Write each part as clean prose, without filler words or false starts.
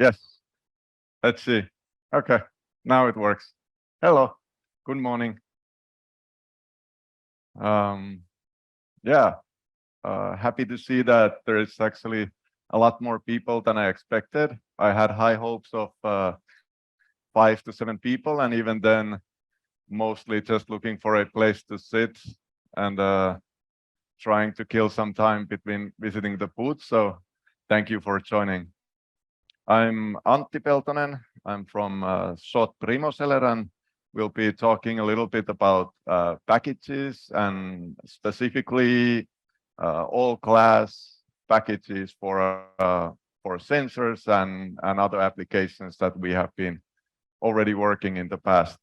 Yes, let's see. Okay, now it works. Hello, good morning. Um, yeah, happy to see that there is actually a lot more people than I expected. I had high hopes of 5 to 7 people, and even then, mostly just looking for a place to sit and trying to kill some time between visiting the booth. So thank you for joining. I'm Antti Peltonen. I'm from SHOT Primoseller, and we'll be talking a little bit about packages and specifically all class packages for sensors and other applications that we have been already working in the past.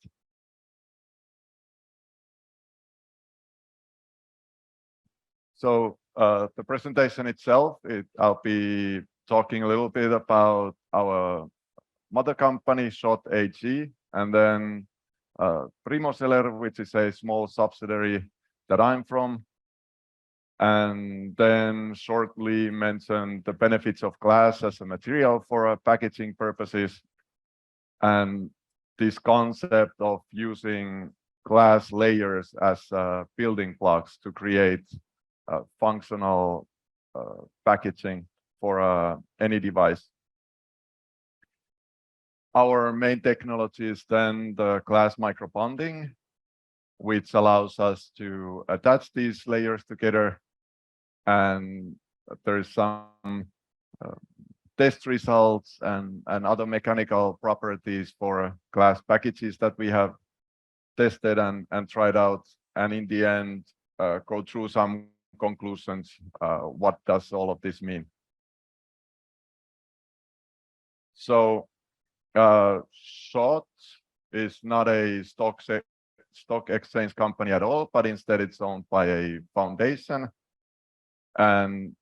So the presentation itself, I'll be talking a little bit about our mother company, SHOT AG, and then Primoseller, which is a small subsidiary that I'm from, and then shortly mention the benefits of glass as a material for packaging purposes, and this concept of using glass layers as building blocks to create functional packaging for any device. Our main technology is then the glass microbonding, which allows us to attach these layers together. And there's some test results and other mechanical properties for glass packages that we have tested and tried out. And in the end, go through some conclusions. What does all of this mean? So SHOT is not a stock exchange company at all, but instead it's owned by a foundation, and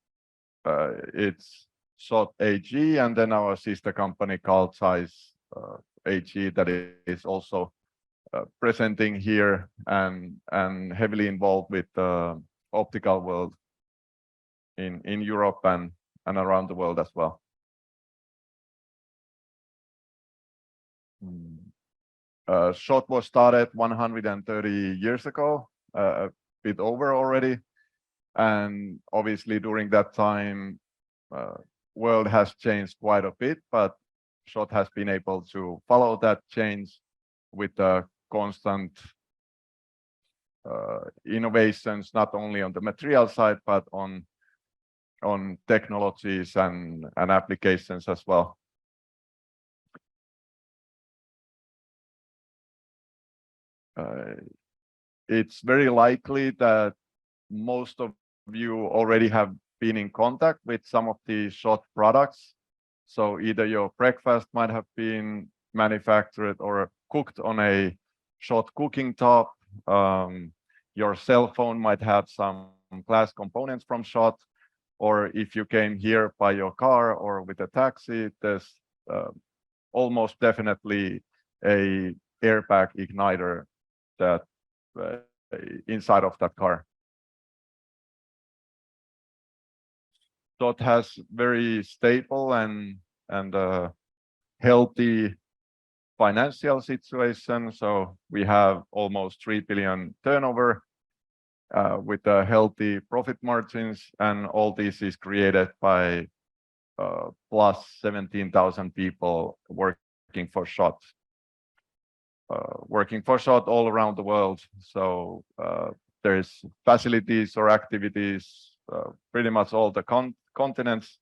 it's SHOT AG, and then our sister company called Zeiss AG that is also presenting here and heavily involved with the optical world in Europe and around the world as well. SHOT was started 130 years ago, a bit over already. And obviously during that time, world has changed quite a bit, but SHOT has been able to follow that change with constant innovations, not only on the material side, but on technologies and applications as well. It's very likely that most of you already have been in contact with some of the SHOT products. So either your breakfast might have been manufactured or cooked on a SHOT cooking top. Your cell phone might have some glass components from SHOT, or if you came here by your car or with a taxi, there's almost definitely a airbag igniter that inside of that car. SHOT has very stable and healthy financial situation. So we have almost 3 billion turnover with healthy profit margins, and all this is created by plus 17,000 people working for SHOT. Working for SHOT all around the world. So there's facilities or activities pretty much all the continents,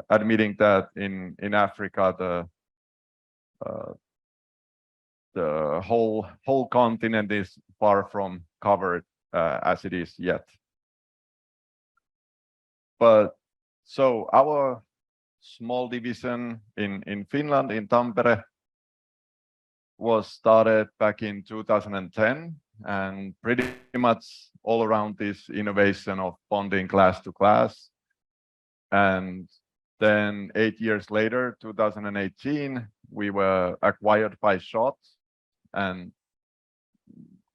admitting that in Africa the whole continent is far from covered as it is yet. But so our small division in Finland, in Tampere, was started back in 2010, and pretty much all around this innovation of bonding glass to glass. And then 8 years later, 2018, we were acquired by SHOT, and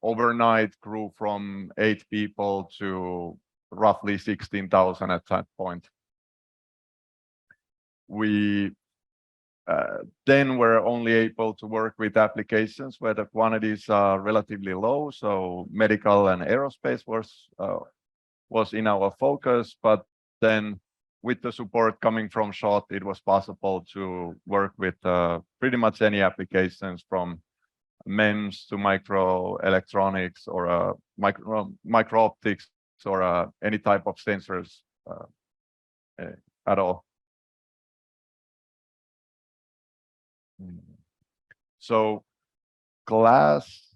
overnight grew from 8 people to roughly 16,000 at that point. We then we're only able to work with applications where the quantities are relatively low. So medical and aerospace was in our focus, but then with the support coming from SHOT, it was possible to work with pretty much any applications from MEMS to microelectronics or micro optics or any type of sensors at all. So glass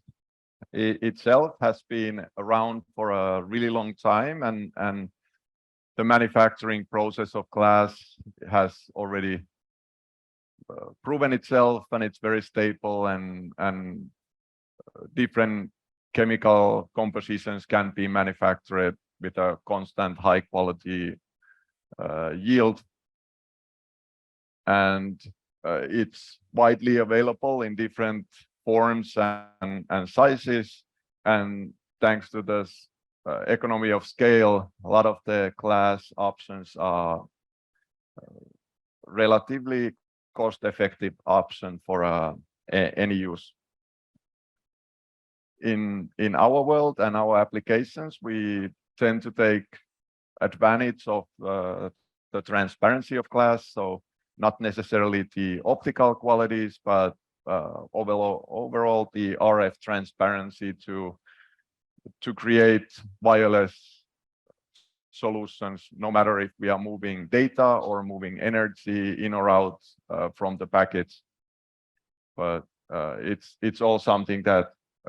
itself has been around for a really long time, and the manufacturing process of glass has already proven itself, and it's very stable, and different chemical compositions can be manufactured with a constant high quality yield, and it's widely available in different forms and sizes, and thanks to this economy of scale, a lot of the glass options are relatively cost-effective option for any use. In our world and our applications, we tend to take advantage of the transparency of glass, so not necessarily the optical qualities, but overall the RF transparency to create wireless solutions, no matter if we are moving data or moving energy in or out from the package. But it's all something that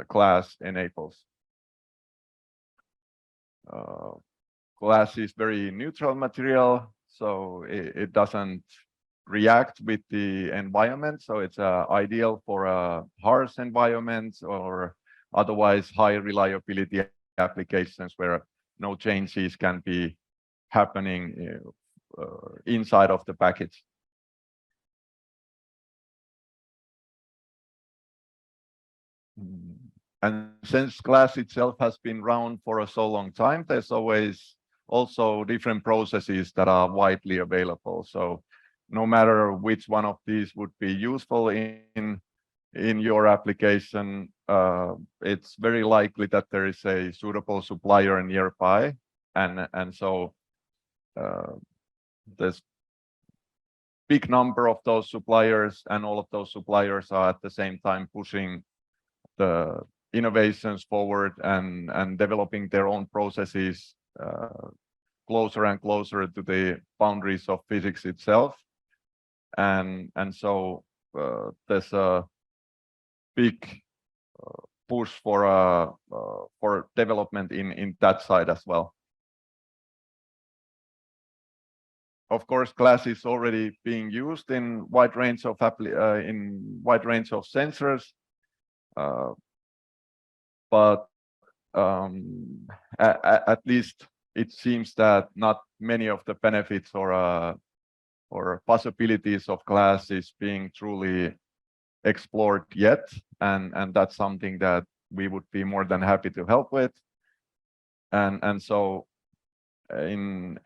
glass enables. Glass is very neutral material, so it doesn't react with the environment, so it's ideal for harsh environments or otherwise high reliability applications where no changes can be happening inside of the package. And since glass itself has been around for so long time, there's always also different processes that are widely available. So no matter which one of these would be useful in your application, it's very likely that there is a suitable supplier nearby, and so there's big number of those suppliers, and all of those suppliers are at the same time pushing the innovations forward and developing their own processes closer and closer to the boundaries of physics itself, and so there's a big push for development in that side as well. Of course, glass is already being used in wide range of sensors, but at least it seems that not many of the benefits or possibilities of glass is being truly explored yet, and that's something that we would be more than happy to help with. And so in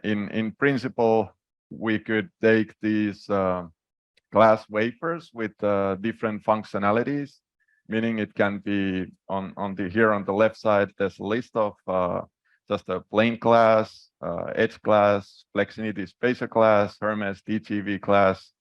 principle, we could take these glass wafers with different functionalities, meaning it can be on the left side, there's a list of just a plain glass, edge glass, Flexinity spacer glass, Hermes DGV glass,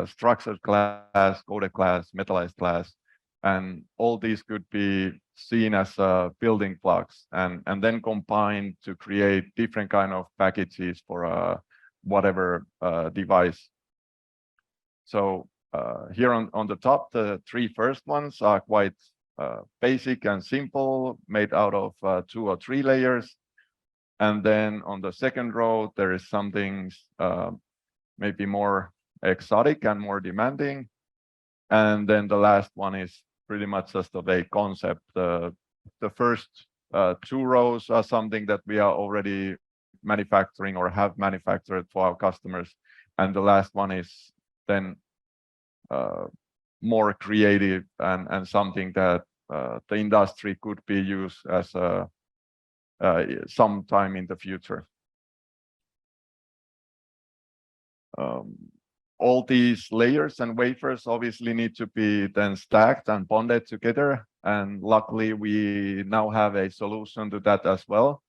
structured glass, coated glass, metallized glass, and all these could be seen as building blocks and then combined to create different kind of packages for whatever device. So here on the top, the three first ones are quite basic and simple, made out of 2 or 3 layers. And then on the second row, there is something maybe more exotic and more demanding. And then the last one is pretty much just of a concept. The first 2 rows are something that we are already manufacturing or have manufactured for our customers. And the last one is then more creative and something that the industry could be used as sometime in the future. all these layers and wafers obviously need to be then stacked and bonded together. And luckily, we now have a solution to that as well.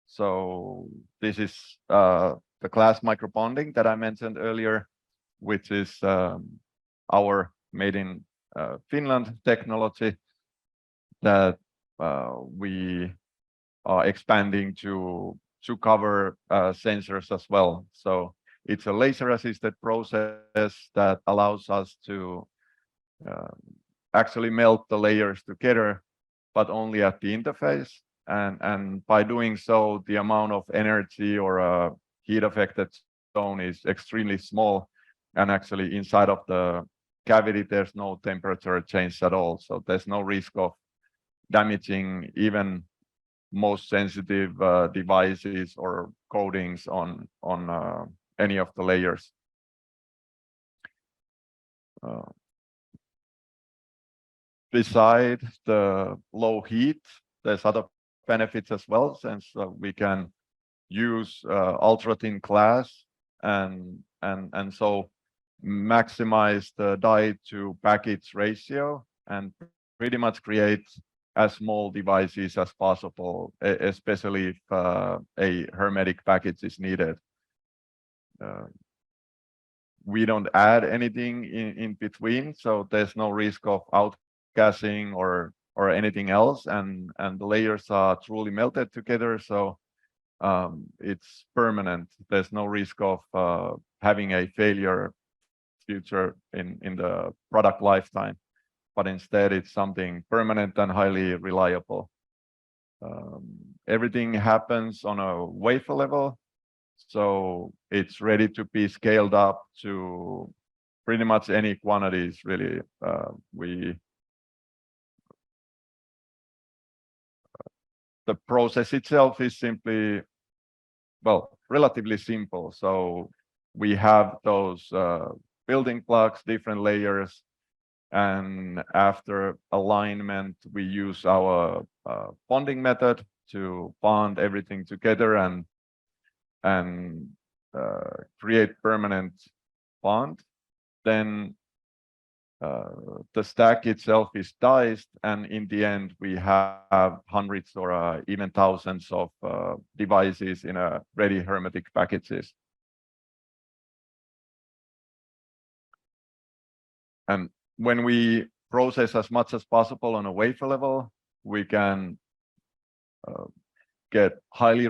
So this is the glass microbonding that I mentioned earlier, which is our made in Finland technology that we are expanding to cover sensors as well. So it's a laser-assisted process that allows us to actually melt the layers together, but only at the interface. And by doing so, the amount of energy or heat affected zone is extremely small. And actually inside of the cavity, there's no temperature change at all. So there's no risk of damaging even most sensitive devices or coatings on any of the layers. Beside the low heat, there's other benefits as well, since we can use ultra thin glass and so maximize the die to package ratio and pretty much create as small devices as possible, especially if a hermetic package is needed. We don't add anything in between, so there's no risk of outgassing or anything else, and the layers are truly melted together, so it's permanent. There's no risk of having a failure future in the product lifetime, but instead it's something permanent and highly reliable. Everything happens on a wafer level, so it's ready to be scaled up to pretty much any quantities, really. The process itself is simply, well, relatively simple. So we have those building blocks, different layers, and after alignment, we use our bonding method to bond everything together and create permanent bond. Then the stack itself is diced, and in the end, we have hundreds or even thousands of devices in a ready hermetic packages. And when we process as much as possible on a wafer level, we can get highly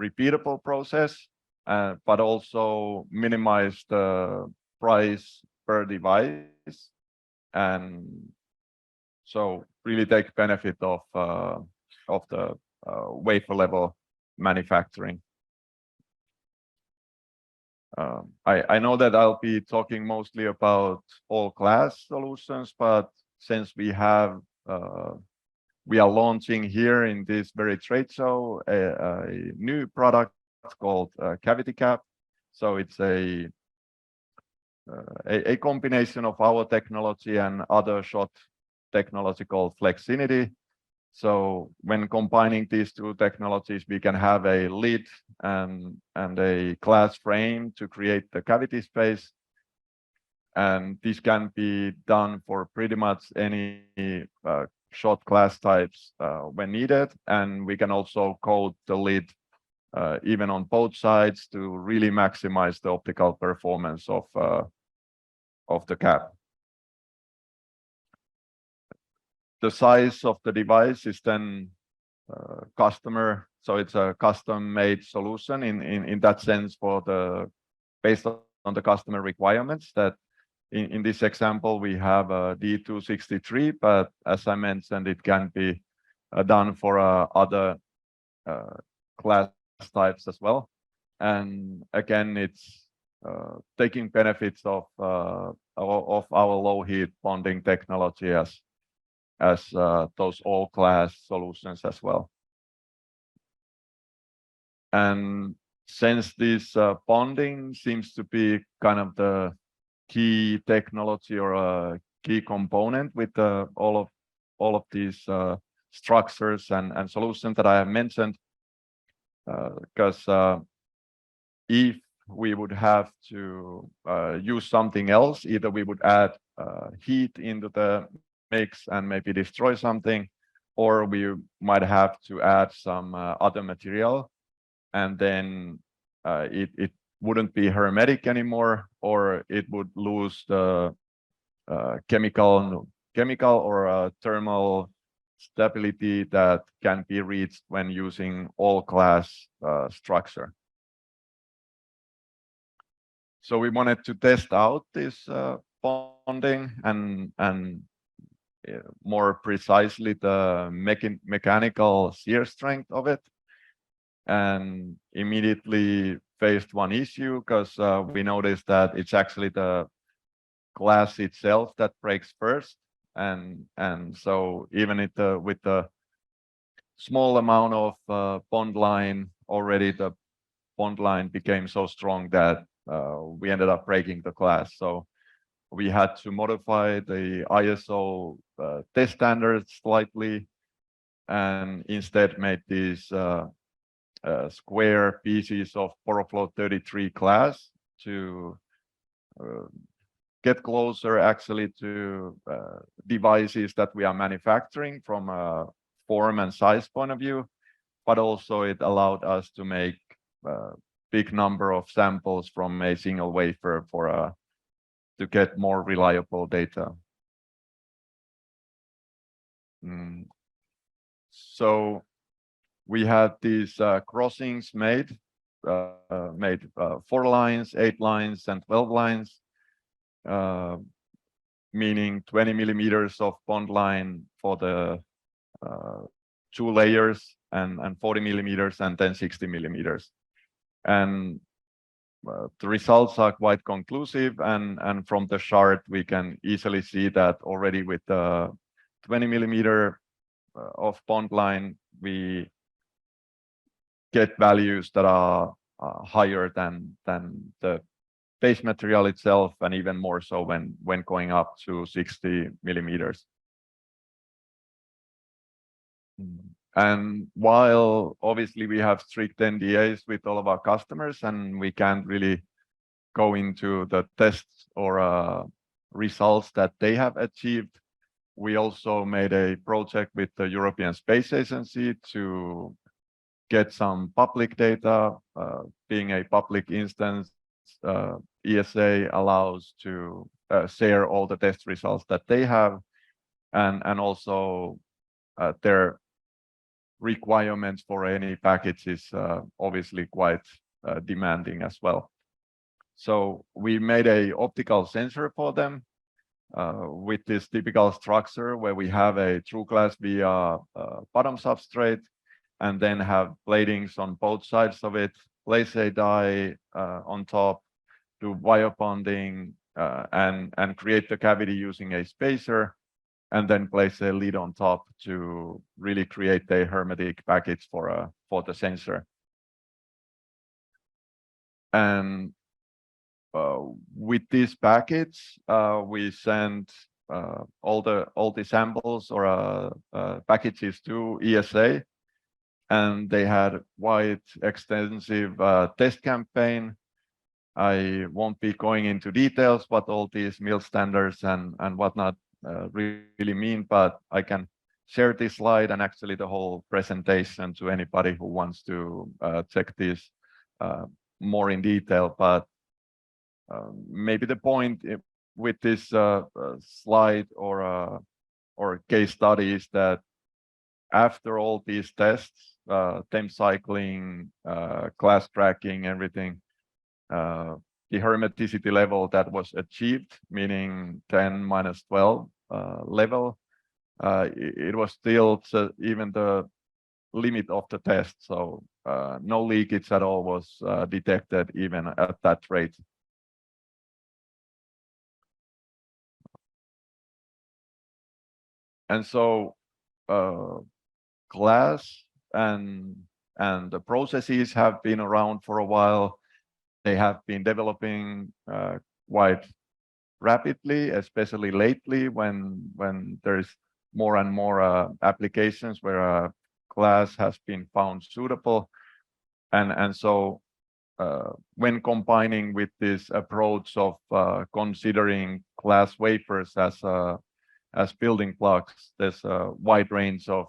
repeatable process, but also minimize the price per device, and so really take benefit of the wafer level manufacturing. I know that I'll be talking mostly about all glass solutions, but since we are launching here in this very trade show a new product called Cavity Cap. So it's a combination of our technology and other shot technology called Flexinity. So when combining these two technologies, we can have a lid and a glass frame to create the cavity space. And this can be done for pretty much any shot glass types when needed. And we can also coat the lid even on both sides to really maximize the optical performance of the cap. The size of the device is then customer, so it's a custom-made solution in that sense based on the customer requirements. That in this example we have a D263, but as I mentioned, it can be done for other glass types as well. And again, it's taking benefits of our low heat bonding technology as those all glass solutions as well. And since this bonding seems to be kind of the key technology or a key component with all of these structures and solutions that I have mentioned, because if we would have to use something else. Either we would add heat into the mix and maybe destroy something, or we might have to add some other material, and then it wouldn't be hermetic anymore, or it would lose the chemical or thermal stability that can be reached when using all glass structure. So we wanted to test out this bonding and more precisely the mechanical shear strength of it, and immediately faced one issue, because we noticed that it's actually the glass itself that breaks first, and so even with the small amount of bond line, already the bond line became so strong that we ended up breaking the glass. So we had to modify the ISO test standards slightly, and instead made these square pieces of Poroflow 33 glass to get closer actually to devices that we are manufacturing from a form and size point of view, but also it allowed us to make a big number of samples from a single wafer to get more reliable data. So we had these crossings made 4 lines, 8 lines, and 12 lines, meaning 20 millimeters of bond line for the 2 layers, and 40 millimeters, and then 60 millimeters. And the results are quite conclusive, and from the chart we can easily see that already with the 20 millimeter of bond line, we get values that are higher than the base material itself, and even more so when going up to 60 millimeters. And while obviously we have strict NDAs with all of our customers, and we can't really go into the tests or results that they have achieved, we also made a project with the European Space Agency to get some public data. Being a public instance, ESA allows to share all the test results that they have, and also their requirements for any package is obviously quite demanding as well. So we made a optical sensor for them with this typical structure where we have a true glass via bottom substrate, and then have platings on both sides of it, place a die on top, do wire bonding, and create the cavity using a spacer, and then place a lid on top to really create a hermetic package for the sensor. And with this package, we sent all the samples or packages to ESA, and they had quite extensive test campaign. I won't be going into details what all these MIL standards and whatnot really mean, but I can share this slide and actually the whole presentation to anybody who wants to check this more in detail. But maybe the point with this slide or case study is that after all these tests, temp cycling, glass tracking, everything, the hermeticity level that was achieved, meaning 10-12 level, it was still even the limit of the test. So no leakage at all was detected even at that rate. And so glass and the processes have been around for a while. They have been developing quite rapidly, especially lately when there's more and more applications where glass has been found suitable. And so when combining with this approach of considering glass wafers as building blocks, there's a wide range of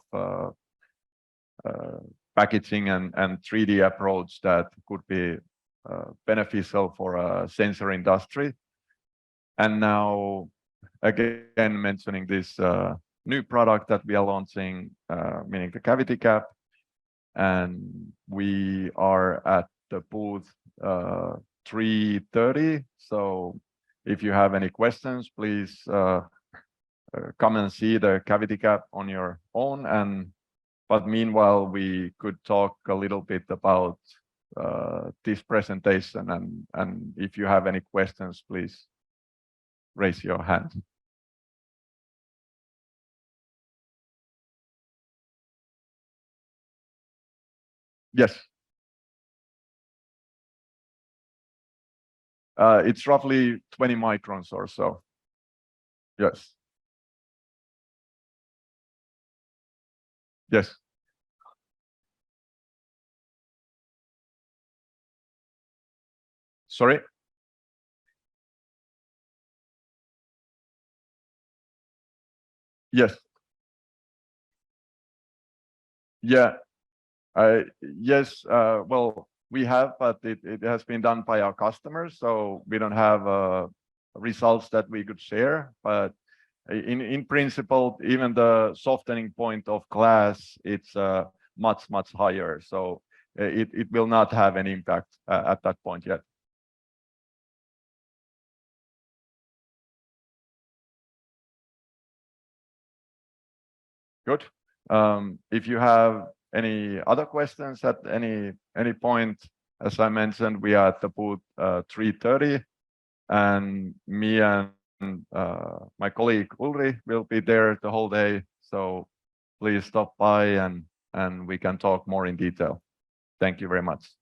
packaging and 3D approach that could be beneficial for a sensor industry. And now, again, mentioning this new product that we are launching, meaning the cavity cap, and we are at the booth 330. So if you have any questions, please come and see the cavity cap on your own. But meanwhile, we could talk a little bit about this presentation, and if you have any questions, please raise your hand. Yes. It's roughly 20 microns or so. Yes. Yes. Sorry? Yes. Yeah. Yes. Well, we have, but it has been done by our customers, so we don't have results that we could share. But in principle, even the softening point of glass, it's much higher. So it will not have an impact at that point yet. Good. If you have any other questions at any point, as I mentioned, we are at the booth 330, and me and my colleague Ulri will be there the whole day. So please stop by and we can talk more in detail. Thank you very much.